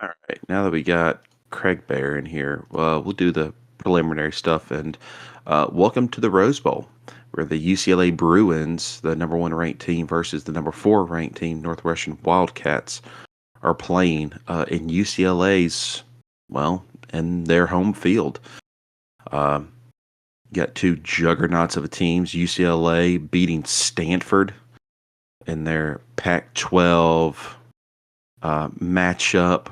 All right, now that we got Craig Bear in here, we'll do the preliminary stuff. And welcome to the Rose Bowl, where the UCLA Bruins, the number one ranked team, versus the number four ranked team, Northwestern Wildcats, are playing in UCLA's, well, in their home field. Uh, got two juggernauts of teams, UCLA beating Stanford in their Pac-12 matchup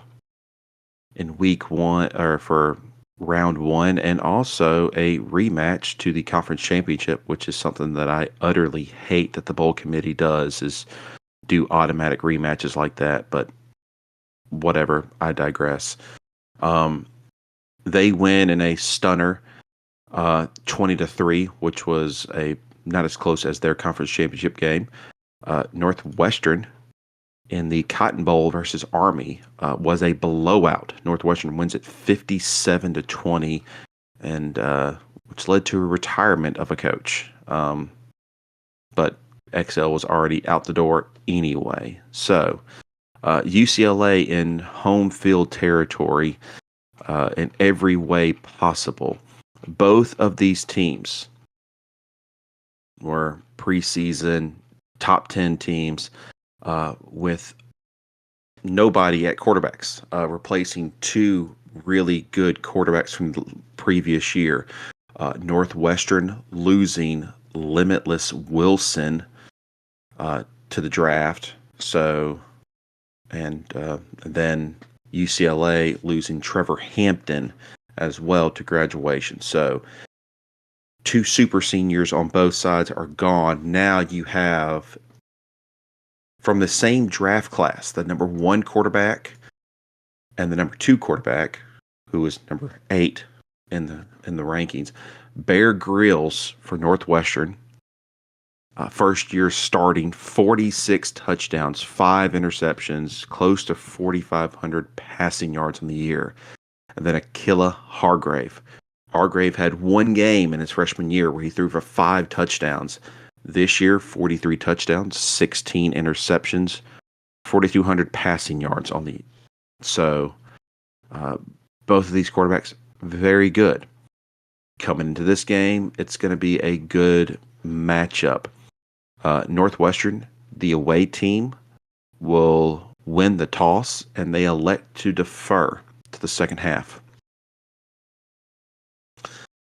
in week one or for round one, and also a rematch to the conference championship, which is something that I utterly hate that the bowl committee does, is do automatic rematches like that. But whatever, I digress. Um, they win in a stunner, 20-3, which was a not as close as their conference championship game. Northwestern in the Cotton Bowl versus Army was a blowout. Northwestern wins it 57-20, and which led to a retirement of a coach. But XL was already out the door anyway. So UCLA in home field territory in every way possible. Both of these teams were preseason top 10 teams with nobody at quarterbacks, replacing two really good quarterbacks from the previous year. Northwestern losing Limitless Wilson to the draft. So, and then UCLA losing Trevor Hampton as well to graduation. So, two super seniors on both sides are gone. Now you have, from the same draft class, the number one quarterback and the number two quarterback, who is number 8 in the rankings, Bear Grylls for Northwestern. First year starting, 46 touchdowns, 5 interceptions, close to 4,500 passing yards in the year. And then Aquila Hargrave. Hargrave had one game in his freshman year where he threw for 5 touchdowns. This year, 43 touchdowns, 16 interceptions, 4,200 passing yards on the. So, both of these quarterbacks, very good. Coming into this game, it's going to be a good matchup. Northwestern, the away team, will win the toss, and they elect to defer to the second half.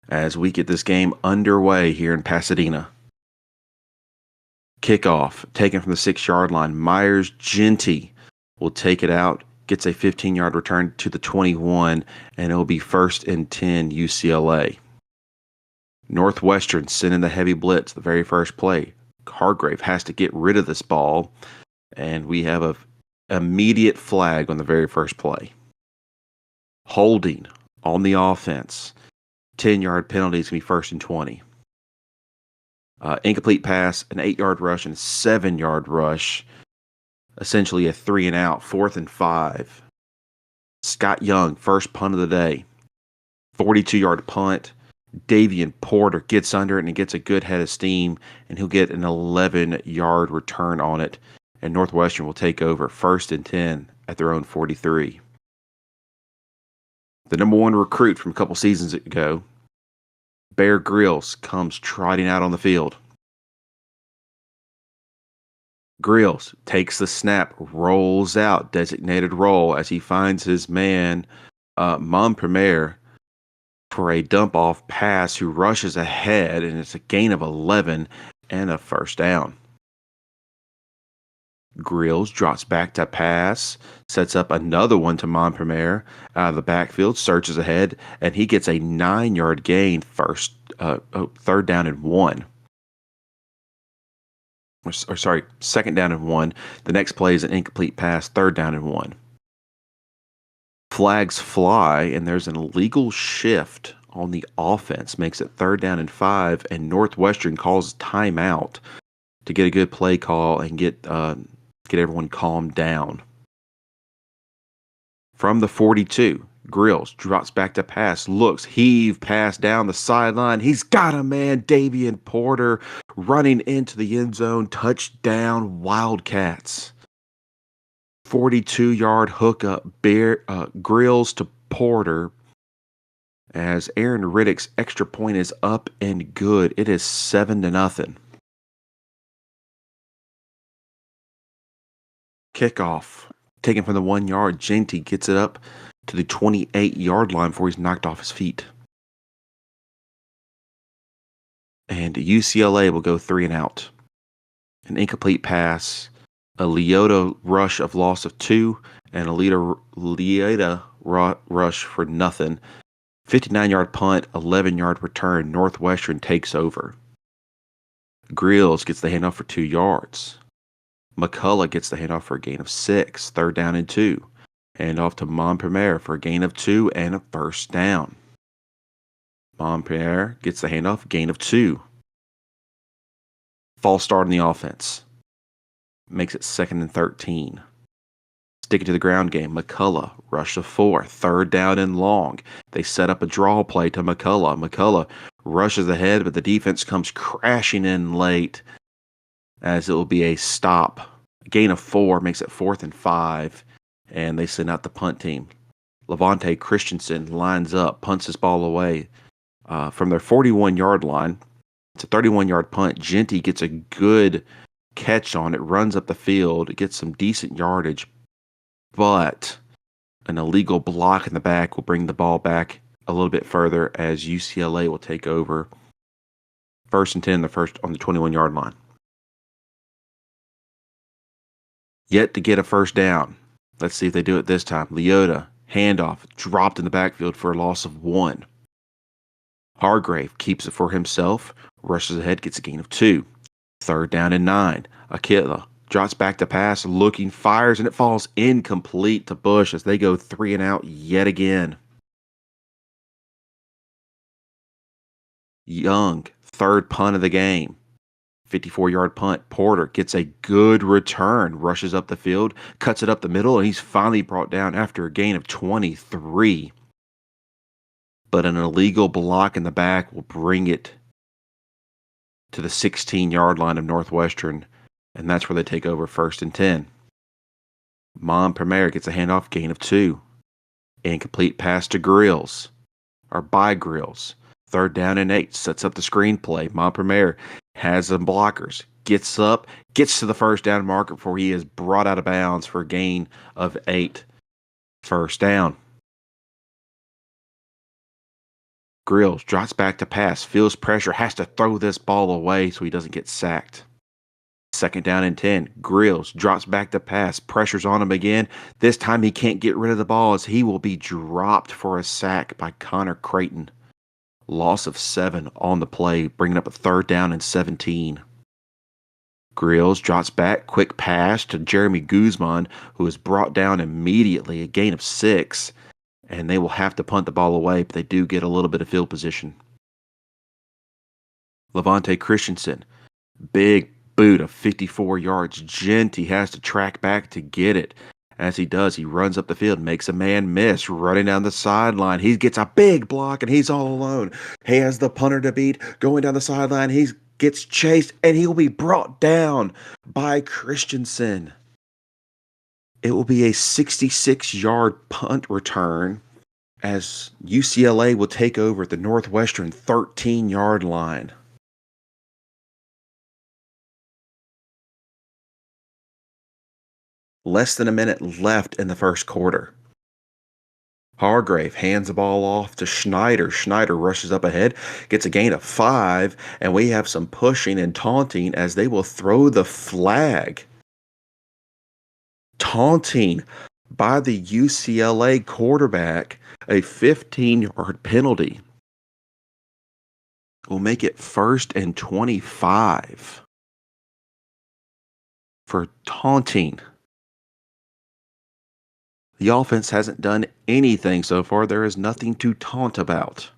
As we get this game underway here in Pasadena. Kickoff taken from the 6-yard line. Myers Genty will take it out, gets a 15-yard return to the 21, and it'll be 1st and 10 UCLA. Northwestern sending the heavy blitz the very first play. Hargrave has to get rid of this ball, and we have a immediate flag on the very first play. Holding on the offense. 10-yard penalty is going to be 1st and 20. Incomplete pass, an 8-yard rush, and a 7-yard rush. Essentially a 3 and out, 4th and 5. Scott Young, first punt of the day. 42-yard punt. Davian Porter gets under it and gets a good head of steam, and he'll get an 11-yard return on it. And Northwestern will take over 1st and 10 at their own 43. The number one recruit from a couple seasons ago, Bear Grylls, comes trotting out on the field. Grylls takes the snap, rolls out, designated roll, as he finds his man, Montpremier, for a dump-off pass, who rushes ahead, and it's a gain of 11 and a first down. Grylls drops back to pass, sets up another one to Montpremier out of the backfield, searches ahead, and he gets a 9-yard gain, 3rd down and 1. Or sorry, 2nd down and 1. The next play is an incomplete pass, 3rd down and 1. Flags fly, and there's an illegal shift on the offense, makes it 3rd down and 5, and Northwestern calls timeout to get a good play call and get everyone calmed down. From the 42, Grylls drops back to pass, looks, heave pass down the sideline. He's got a man, Davian Porter, running into the end zone. Touchdown, Wildcats. 42-yard hookup, Grills to Porter, as Aaron Riddick's extra point is up and good. It is 7-0. Kickoff taken from the 1 yard. Genty gets it up to the 28-yard line before he's knocked off his feet. And UCLA will go 3 and out. An incomplete pass, a Leota rush of loss of 2, and a Leota rush for nothing. 59-yard punt, 11-yard return. Northwestern takes over. Grills gets the handoff for 2 yards. McCullough gets the handoff for a gain of 6, 3rd down and 2. Handoff to Montpellier for a gain of 2 and a first down. Montpellier gets the handoff, gain of 2. False start on the offense. Makes it 2nd and 13. Sticking to the ground game, McCullough, rush of 4, 3rd down and long. They set up a draw play to McCullough. McCullough rushes ahead, but the defense comes crashing in late, as it will be a stop. A gain of 4 makes it 4th and 5, and they send out the punt team. Levante Christensen lines up, punts this ball away from their 41-yard line. It's a 31-yard punt. Genty gets a good catch on it, runs up the field, gets some decent yardage, but an illegal block in the back will bring the ball back a little bit further, as UCLA will take over 1st and 10 on the 21-yard line. Yet to get a first down. Let's see if they do it this time. Leota, handoff, dropped in the backfield for a loss of 1. Hargrave keeps it for himself, rushes ahead, gets a gain of 2. 3rd down and 9. Akila drops back to pass, looking, fires, and it falls incomplete to Bush as they go 3 and out yet again. Young, 3rd punt of the game. 54-yard punt. Porter gets a good return, rushes up the field, cuts it up the middle, and he's finally brought down after a gain of 23. But an illegal block in the back will bring it to the 16-yard line of Northwestern, and that's where they take over 1st and 10. Montpellier gets a handoff, gain of 2. Incomplete pass to Grills, or by Grills. 3rd down and 8, sets up the screenplay. Montpellier has some blockers, gets up, gets to the first down marker before he is brought out of bounds for a gain of 8. 1st down. Grills drops back to pass, feels pressure, has to throw this ball away so he doesn't get sacked. 2nd down and 10. Grills drops back to pass, pressures on him again. This time he can't get rid of the ball as he will be dropped for a sack by Connor Creighton. Loss of 7 on the play, bringing up a 3rd down and 17. Grills drops back, quick pass to Jeremy Guzman, who is brought down immediately, a gain of 6, and they will have to punt the ball away, but they do get a little bit of field position. Levante Christensen, big boot of 54 yards. Genty has to track back to get it. As he does, he runs up the field, makes a man miss, running down the sideline. He gets a big block, and he's all alone. He has the punter to beat, going down the sideline. He gets chased, and he will be brought down by Christensen. It will be a 66-yard punt return as UCLA will take over at the Northwestern 13-yard line. Less than a minute left in the first quarter. Hargrave hands the ball off to Schneider. Schneider rushes up ahead, gets a gain of 5, and we have some pushing and taunting as they will throw the flag. Taunting by the UCLA quarterback, a 15-yard penalty. Will make it 1st and 25 for taunting. The offense hasn't done anything so far. There is nothing to taunt about.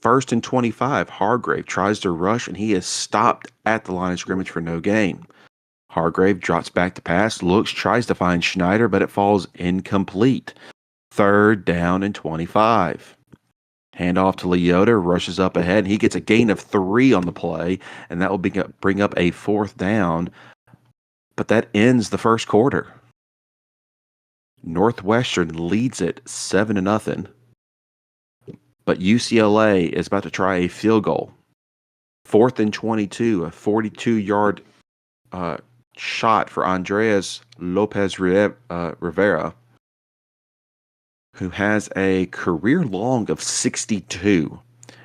1st and 25. Hargrave tries to rush, and he is stopped at the line of scrimmage for no gain. Hargrave drops back to pass, looks, tries to find Schneider, but it falls incomplete. 3rd down and 25. Handoff to Leota, rushes up ahead. He gets a gain of 3 on the play, and that will bring up a 4th down. But that ends the first quarter. Northwestern leads it 7-0. But UCLA is about to try a field goal. 4th and 22, a 42-yard shot for Andres Lopez Rivera, who has a career long of 62.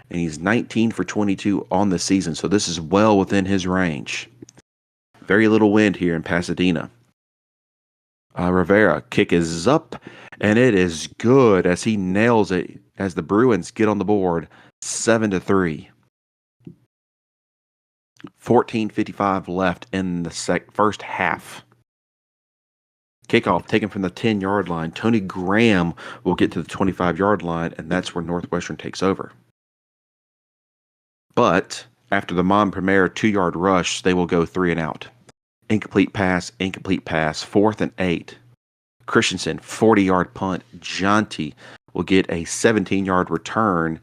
And he's 19 for 22 on the season, so this is well within his range. Very little wind here in Pasadena. Rivera, kick is up, and it is good as he nails it as the Bruins get on the board 7-3. 14:55 left in the first half. Kickoff taken from the 10-yard line. Tony Graham will get to the 25-yard line, and that's where Northwestern takes over. But after the Montpelier 2-yard rush, they will go 3 and out. Incomplete pass, 4th and 8. Christensen, 40-yard punt. Jonty will get a 17-yard return.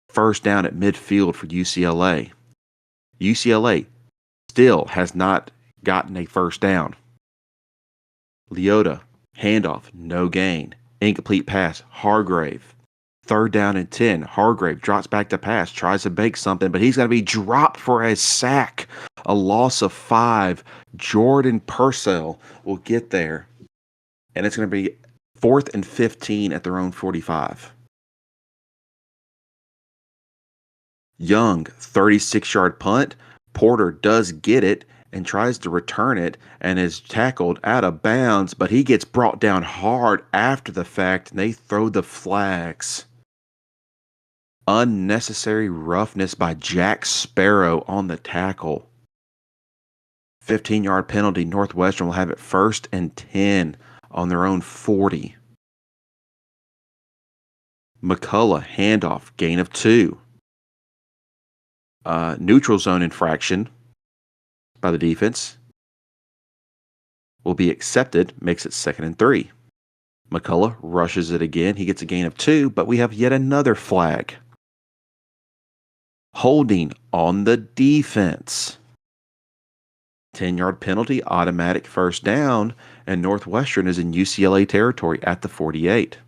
First down at midfield for UCLA. UCLA still has not gotten a first down. Leota, handoff, no gain. Incomplete pass, Hargrave. 3rd down and 10. Hargrave drops back to pass, tries to make something, but he's going to be dropped for a sack. A loss of 5. Jordan Purcell will get there. And it's going to be 4th and 15 at their own 45. Young, 36-yard punt. Porter does get it and tries to return it and is tackled out of bounds, but he gets brought down hard after the fact, and they throw the flags. Unnecessary roughness by Jack Sparrow on the tackle. 15-yard penalty. Northwestern will have it 1st and 10 on their own 40. McCullough, handoff, gain of 2. Neutral zone infraction by the defense will be accepted, makes it 2nd and 3. McCullough rushes it again. He gets a gain of 2, but we have yet another flag. Holding on the defense. 10-yard penalty, automatic first down, and Northwestern is in UCLA territory at the 48.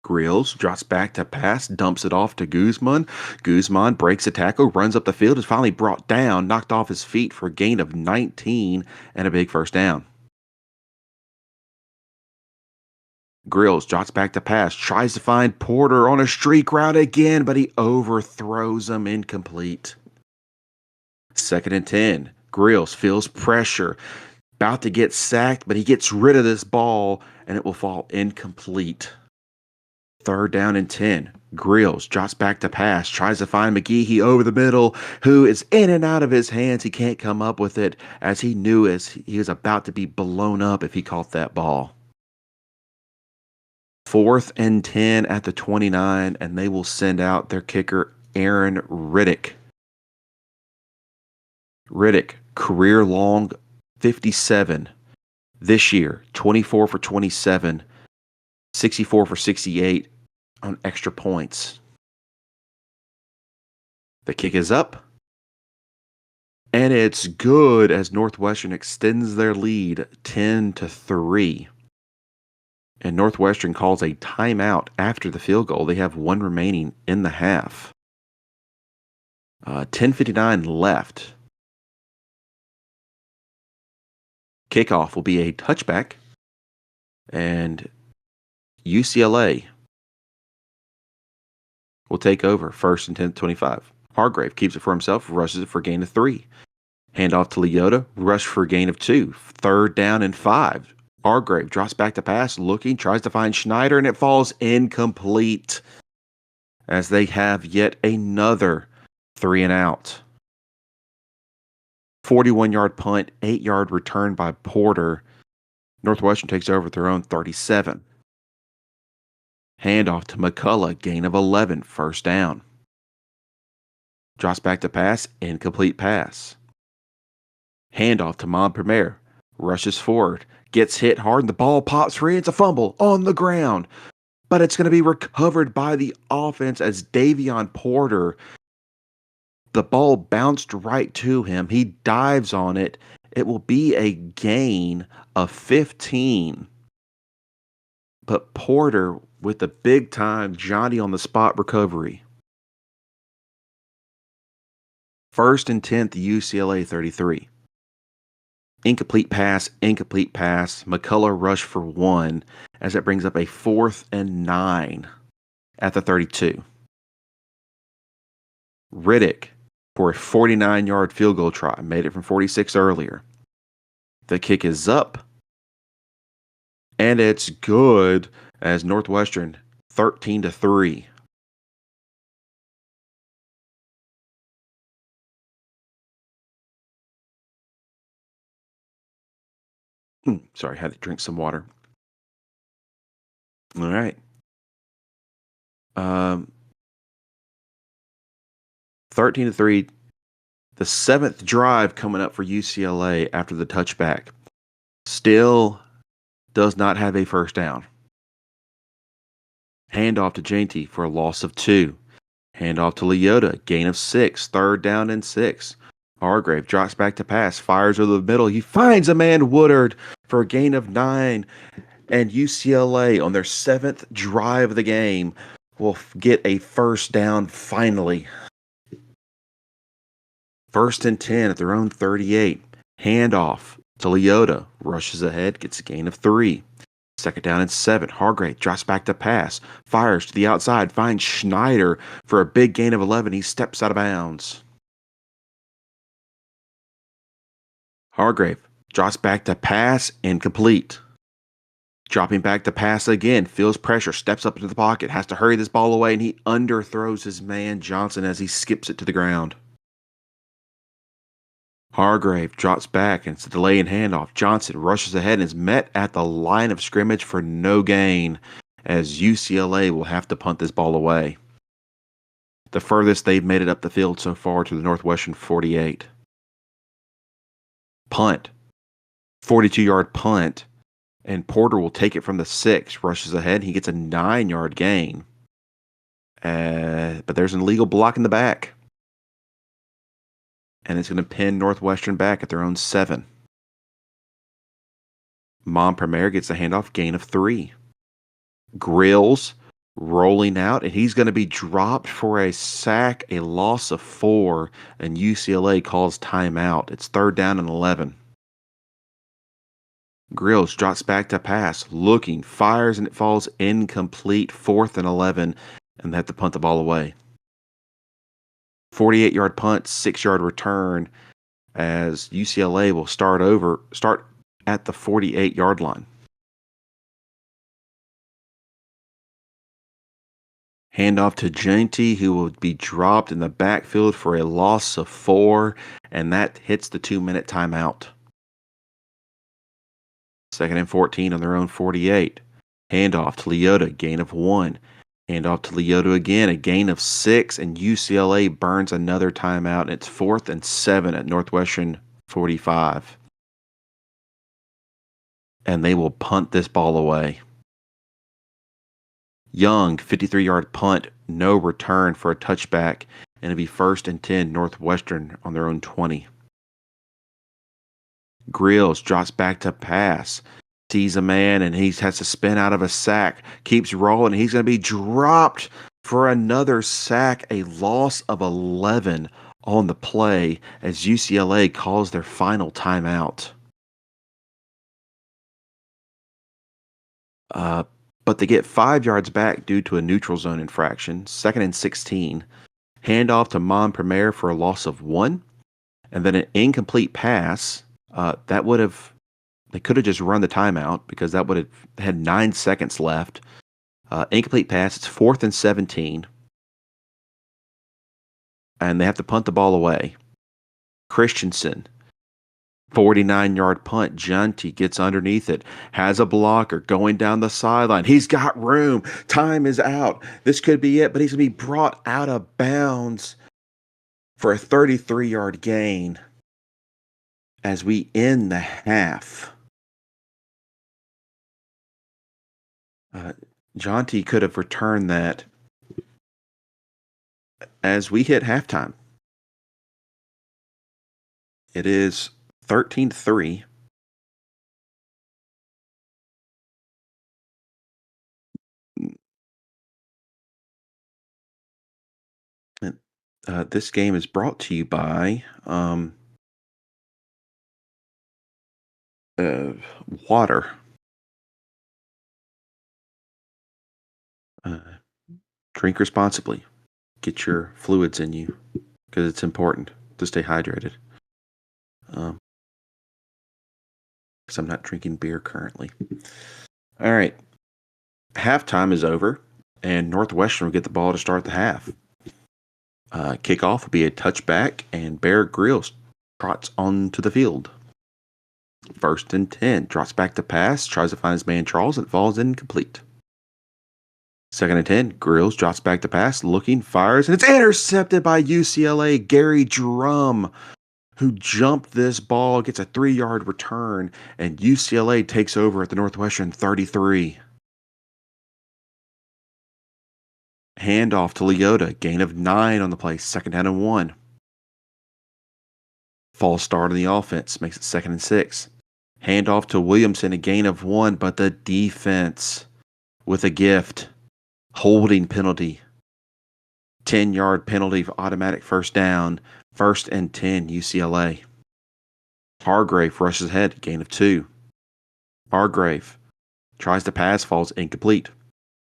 Grills drops back to pass, dumps it off to Guzman. Guzman breaks a tackle, runs up the field, is finally brought down, knocked off his feet for a gain of 19 and a big first down. Grills drops back to pass, tries to find Porter on a streak route again, but he overthrows him, incomplete. 2nd and 10. Grills feels pressure, about to get sacked, but he gets rid of this ball, and it will fall incomplete. 3rd down and 10. Grills drops back to pass, tries to find McGehee over the middle, who is in and out of his hands. He can't come up with it, as he knew as he was about to be blown up if he caught that ball. 4th and 10 at the 29, and they will send out their kicker, Aaron Riddick. Riddick, career long 57 this year, 24 for 27, 64 for 68 on extra points. The kick is up, and it's good as Northwestern extends their lead 10-3. And Northwestern calls a timeout after the field goal. They have 1 remaining in the half. 10:59 left. Kickoff will be a touchback, and UCLA will take over 1st and 10-25. Hargrave keeps it for himself, rushes it for a gain of 3. Handoff to Leota, rush for a gain of 2. 3rd down and 5. Hargrave drops back to pass, looking, tries to find Schneider, and it falls incomplete as they have yet another 3 and out. 41-yard punt, 8-yard return by Porter. Northwestern takes over at their own 37. Handoff to McCullough, gain of 11, 1st down. Drops back to pass, incomplete pass. Handoff to Montpelier, rushes forward, gets hit hard, and the ball pops free. It's a fumble on the ground, but it's going to be recovered by the offense as Davion Porter The ball bounced right to him. He dives on it. It will be a gain of 15. But Porter with the big time Johnny on the spot recovery. First and 10th, UCLA 33. Incomplete pass, incomplete pass. McCullough rushed for one as it brings up a 4th and 9 at the 32. Riddick for a 49-yard field goal try. Made it from 46 earlier. The kick is up. And it's good as Northwestern 13-3. Sorry, had to drink some water. All right. 13-3. The 7th drive coming up for UCLA after the touchback. Still does not have a first down. Handoff to Jainty for a loss of 2. Handoff to Leota, gain of 6. 3rd down and 6. Hargrave drops back to pass, fires over the middle. He finds a man, Woodard, for a gain of 9. And UCLA, on their 7th drive of the game, will get a first down finally. 1st and 10 at their own 38. Handoff to Leota. Rushes ahead, gets a gain of 3. 2nd down and 7. Hargrave drops back to pass. Fires to the outside. Finds Schneider for a big gain of 11. He steps out of bounds. Hargrave drops back to pass. Incomplete. Dropping back to pass again. Feels pressure. Steps up into the pocket. Has to hurry this ball away. And he underthrows his man Johnson as he skips it to the ground. Hargrave drops back and it's a delay in handoff. Johnson rushes ahead and is met at the line of scrimmage for no gain as UCLA will have to punt this ball away. The furthest they've made it up the field so far to the Northwestern 48. Punt. 42-yard punt. And Porter will take it from the 6. Rushes ahead. He gets a 9-yard gain. But there's an illegal block in the back. And it's going to pin Northwestern back at their own 7. Montpremier gets a handoff, gain of 3. Grills rolling out, and he's going to be dropped for a sack, a loss of 4, and UCLA calls timeout. It's 3rd down and 11. Grills drops back to pass, looking, fires, and it falls incomplete. 4th and 11, and they have to punt the ball away. 48-yard punt, 6-yard return as UCLA will start at the 48-yard line. Handoff to Jainty, who will be dropped in the backfield for a loss of 4, and that hits the 2-minute timeout. 2nd and 14 on their own 48. Handoff to Leota, gain of 1. Handoff to Leota again, a gain of 6, and UCLA burns another timeout. It's 4th and 7 at Northwestern 45. And they will punt this ball away. Young, 53-yard punt, no return for a touchback, and it'll be 1st and 10 Northwestern on their own 20. Grills drops back to pass. Sees a man and he has to spin out of a sack. Keeps rolling. He's going to be dropped for another sack. A loss of 11 on the play as UCLA calls their final timeout. But they get 5 yards back due to a neutral zone infraction. 2nd and 16. Handoff to Montpremier for a loss of 1. And then an incomplete pass. They could have just run the timeout because that would have had 9 seconds left. Incomplete pass. It's 4th and 17. And they have to punt the ball away. Christensen, 49-yard punt. Jainty gets underneath it. Has a blocker going down the sideline. He's got room. Time is out. This could be it, but he's going to be brought out of bounds for a 33-yard gain as we end the half. Jainty could have returned that as we hit halftime. It is 13-3. And, this game is brought to you by uh, water. Uh, Drink responsibly. Get your fluids in you because it's important to stay hydrated. Because I'm not drinking beer currently. All right. Halftime is over, and Northwestern will get the ball to start the half. Kickoff will be a touchback, and Bear Grylls trots onto the field. 1st and 10. Drops back to pass, tries to find his man Charles, and falls incomplete. 2nd and 10. Grylls drops back to pass, looking, fires, and it's intercepted by UCLA Gary Drum, who jumped this ball, gets a 3-yard return, and UCLA takes over at the Northwestern 33. Handoff to Leota, gain of 9 on the play, 2nd down and 1. False start on the offense, makes it 2nd and 6. Handoff to Williamson, a gain of 1, but the defense with a gift. Holding penalty. 10-yard penalty for automatic first down. 1st and 10, UCLA. Hargrave rushes ahead, gain of 2. Hargrave tries to pass, falls incomplete.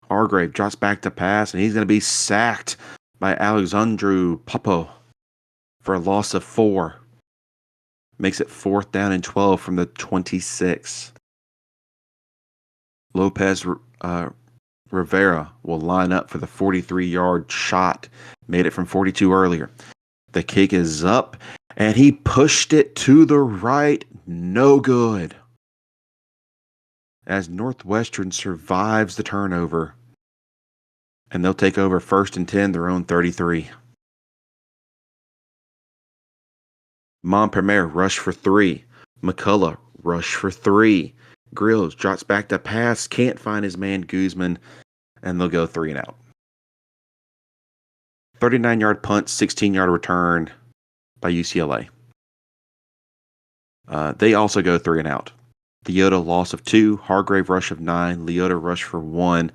Hargrave drops back to pass, and he's going to be sacked by Alexandru Popo for a loss of 4. Makes it 4th down and 12 from the 26. Lopez Rivera will line up for the 43-yard shot. Made it from 42 earlier. The kick is up, and he pushed it to the right. No good. As Northwestern survives the turnover, and they'll take over 1st and 10, their own 33. Montpellier rush for 3. McCullough rush for 3. Grylls drops back to pass, can't find his man Guzman, and they'll go 3 and out. 39-yard punt, 16-yard return by UCLA. They also go 3 and out. Leota loss of 2, Hargrave rush of 9, Leota rush for 1,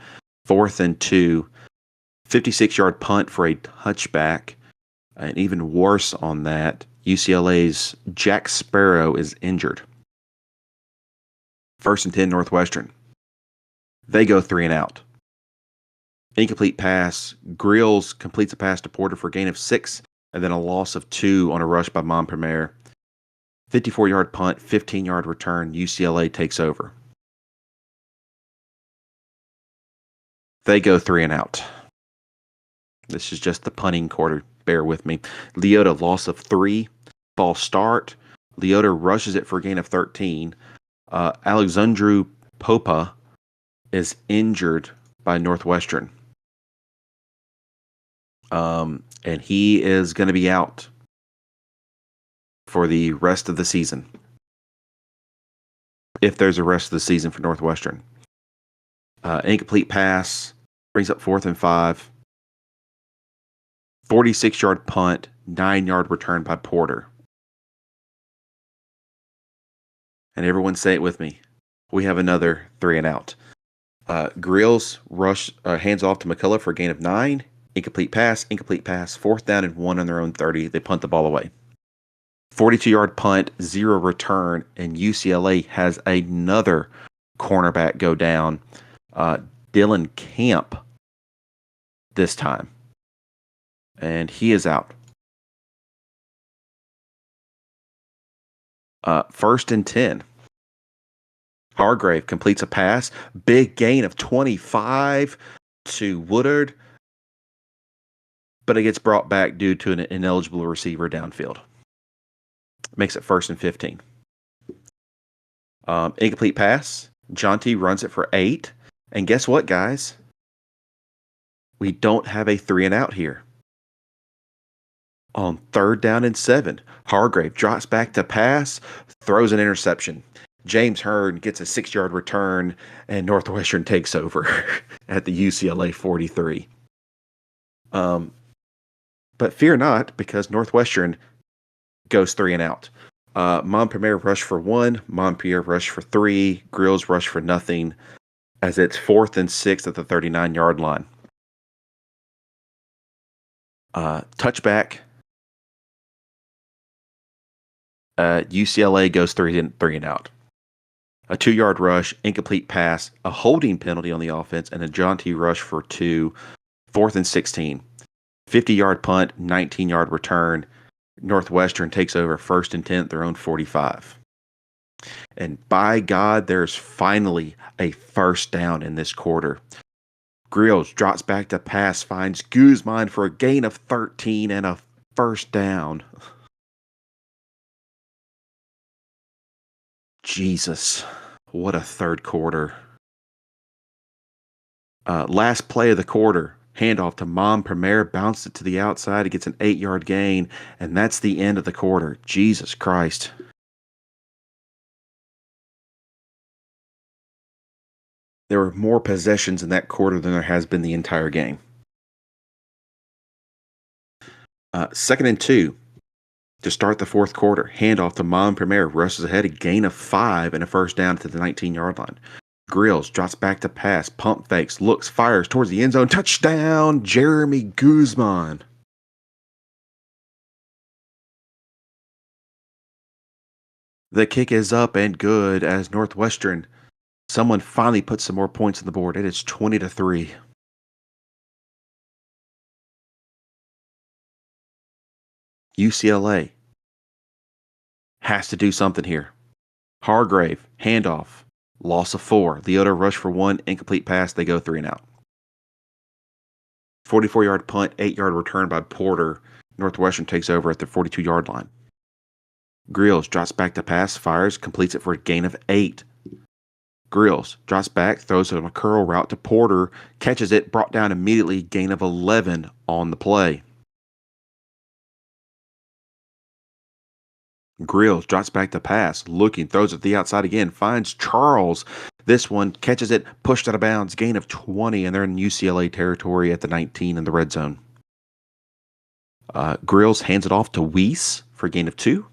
4th and 2, 56-yard punt for a touchback, and even worse on that, UCLA's Jack Sparrow is injured. 1st and 10, Northwestern. They go 3 and out. Incomplete pass. Grylls completes a pass to Porter for a gain of 6, and then a loss of 2 on a rush by Montpellier. 54-yard punt, 15-yard return. UCLA takes over. They go 3 and out. This is just the punting quarter. Bear with me. Leota loss of 3. False start. Leota rushes it for a gain of 13. Alexandru Popa is injured by Northwestern. And he is going to be out for the rest of the season. If there's a rest of the season for Northwestern. Incomplete pass. Brings up 4th and 5. 46-yard punt. 9-yard return by Porter. And everyone say it with me. We have another 3 and out. Grylls hands off to McCullough for a gain of 9. Incomplete pass. 4th down and 1 on their own 30. They punt the ball away. 42-yard punt, 0 return, and UCLA has another cornerback go down. Dylan Camp this time. And he is out. 1st and 10. Hargrave completes a pass. Big gain of 25 to Woodard. But it gets brought back due to an ineligible receiver downfield. Makes it 1st and 15. Incomplete pass. Jonty runs it for 8. And guess what, guys? We don't have a 3 and out here. On 3rd down and 7, Hargrave drops back to pass, throws an interception. James Hearn gets a 6-yard return, and Northwestern takes over at the UCLA 43. But fear not, because Northwestern goes 3 and out. Montpellier rushed for 1, Montpellier rushed for 3, Grills rushed for nothing as it's 4th and 6 at the 39-yard line. Touchback. UCLA goes three and out. A 2-yard rush, incomplete pass, a holding penalty on the offense, and a jaunty rush for 2, 4th and 16. 50-yard punt, 19-yard return. Northwestern takes over 1st and 10 at their own 45. And by God, there's finally a first down in this quarter. Grills drops back to pass, finds Guzman for a gain of 13 and a first down. Jesus, what a third quarter. Last play of the quarter, handoff to Montpellier, bounced it to the outside. It gets an 8-yard gain, and that's the end of the quarter. Jesus Christ. There were more possessions in that quarter than there has been the entire game. 2nd and 2 to start the fourth quarter. Handoff to Montpellier, rushes ahead, a gain of 5 and a first down to the 19-yard line. Grills drops back to pass, pump fakes, looks, fires towards the end zone. Touchdown, Jeremy Guzman. The kick is up and good as Northwestern, someone finally puts some more points on the board. It is 20-3. UCLA has to do something here. Hargrave, handoff, loss of 4. Leota rush for 1, incomplete pass. They go 3 and out. 44-yard punt, 8-yard return by Porter. Northwestern takes over at the 42-yard line. Grills drops back to pass, fires, completes it for a gain of 8. Grills drops back, throws it on a curl route to Porter, catches it, brought down immediately, gain of 11 on the play. Grills drops back to pass, looking, throws it to the outside again, finds Charles. This one catches it, pushed out of bounds, gain of 20, and they're in UCLA territory at the 19 in the red zone. Grills hands it off to Weiss for a gain of 2.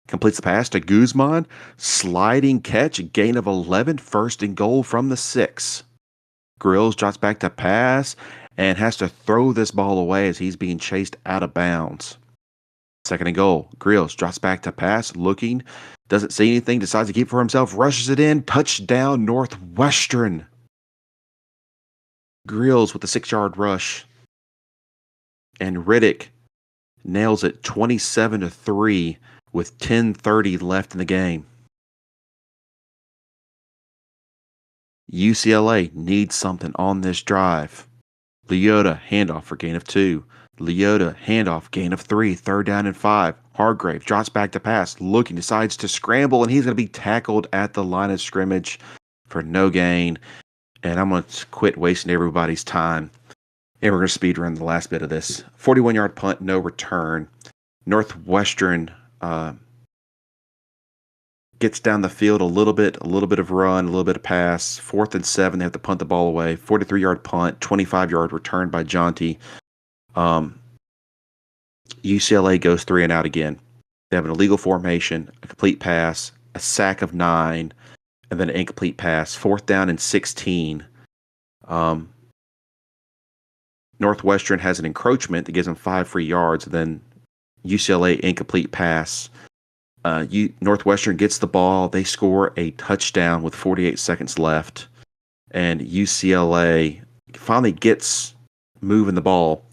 Completes the pass to Guzman, sliding catch, a gain of 11, 1st and goal from the 6. Grills drops back to pass and has to throw this ball away as he's being chased out of bounds. 2nd and goal. Grills drops back to pass, looking, doesn't see anything, decides to keep it for himself, rushes it in, touchdown Northwestern. Grills with a 6-yard rush. And Riddick nails it 27-3 with 10:30 left in the game. UCLA needs something on this drive. Leota, handoff for gain of 2. Leota, handoff, gain of 3, 3rd down and 5. Hargrave drops back to pass, looking, decides to scramble, and he's going to be tackled at the line of scrimmage for no gain. And I'm going to quit wasting everybody's time. And we're going to speed run the last bit of this. 41-yard punt, no return. Northwestern gets down the field a little bit of run, a little bit of pass. 4th and 7, they have to punt the ball away. 43-yard punt, 25-yard return by Jaunty. UCLA goes 3 and out again. They have an illegal formation, a complete pass, a sack of 9, and then an incomplete pass. 4th down and 16. Northwestern has an encroachment that gives them 5 free yards. And then UCLA incomplete pass. Northwestern gets the ball. They score a touchdown with 48 seconds left. And UCLA finally gets moving the ball.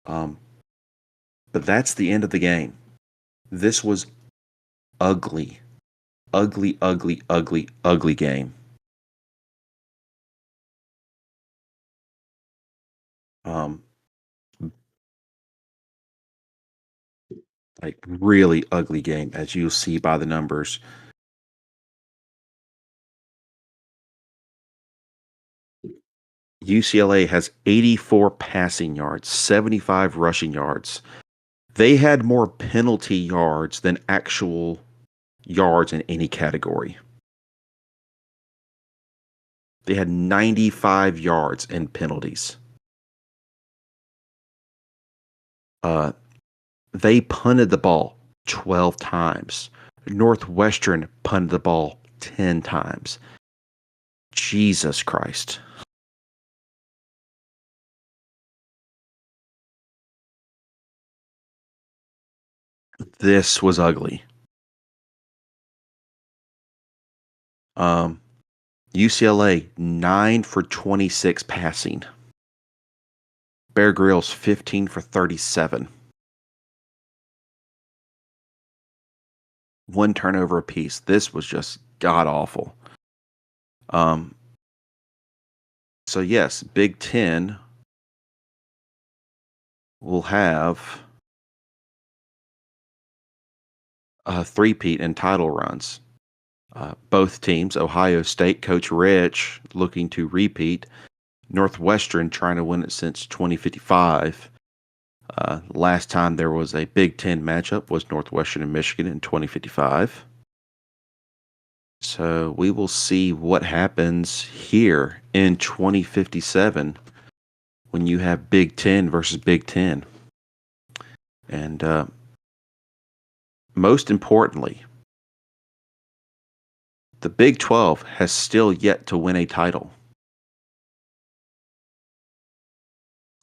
But that's the end of the game. This was ugly. Ugly, ugly, ugly, ugly game. Like really ugly game, as you'll see by the numbers. UCLA has 84 passing yards, 75 rushing yards. They had more penalty yards than actual yards in any category. They had 95 yards in penalties. They punted the ball 12 times. Northwestern punted the ball 10 times. Jesus Christ. This was ugly. Um, UCLA 9 for 26 passing. Bear Grylls 15 for 37. One turnover apiece. This was just god awful. So yes, Big Ten will have a three-peat and title runs. Both teams, Ohio State, Coach Rich looking to repeat. Northwestern trying to win it since 2055. Last time there was a Big Ten matchup was Northwestern and Michigan in 2055. So we will see what happens here in 2057 when you have Big Ten versus Big Ten. And most importantly, the Big 12 has still yet to win a title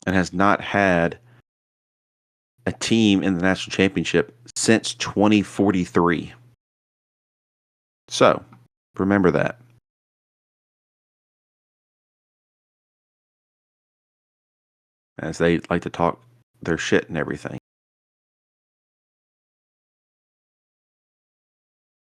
and has not had a team in the national championship since 2043. So, remember that. As they like to talk their shit and everything.